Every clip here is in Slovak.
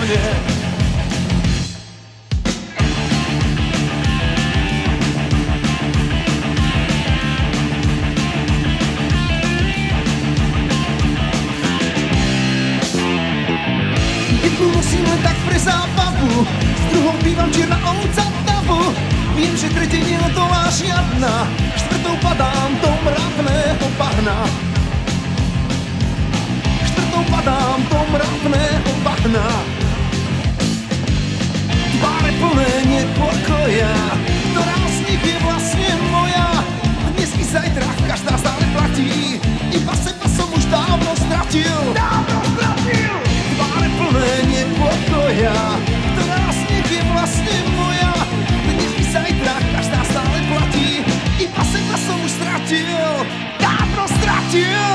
strane. Jednu nosím len tak pre zábavu, s druhou bývam čierna ovca davu. Viem, že tretie nie je to žiadna, štvrtou padám do mravného bahna. Štvrtou padám do mravného bahna. Tváre plné nepokoja, ktorá z nich je vlastne moja. Dnes i zajtra každá stále platí, iba seba som už dávno stratil. Tváre plné nepokoja, ktorá z nich je vlastne moja. Dnes i zajtra každá stále platí, iba seba som už stratil. Dávno stratil.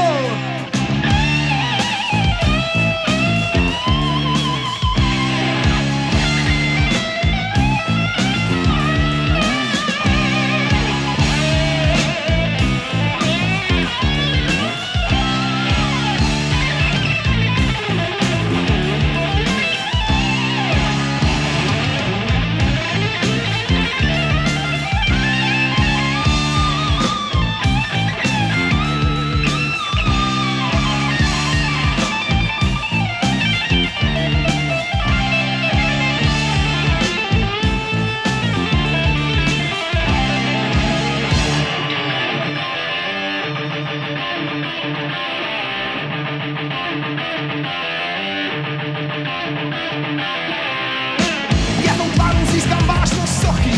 Ja tou tvárou získam vážnosť sochy,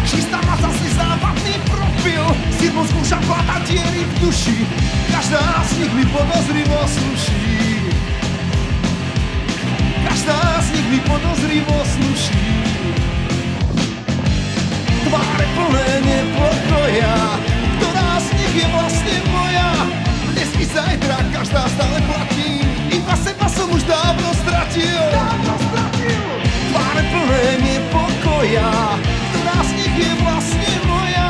čistá ma zase závatný profil. S jednou skúšam hľadať diery v duši, každá z nich mi podozrivo sluší. Každá z nich mi podozrivo sluší. Tváre plné nepokoja, ktorá z nich je vlastne moja. Dnes i zajtra každá stále platí, iba seba som už dávno stratil. Tváre plné nepokoja, ktorá z nich je vlastne moja.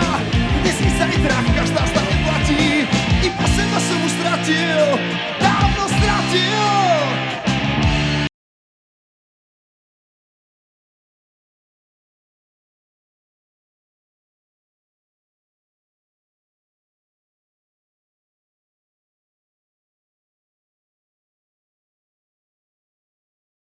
Dnes i zajtra každá stále platí, iba seba som už stratil.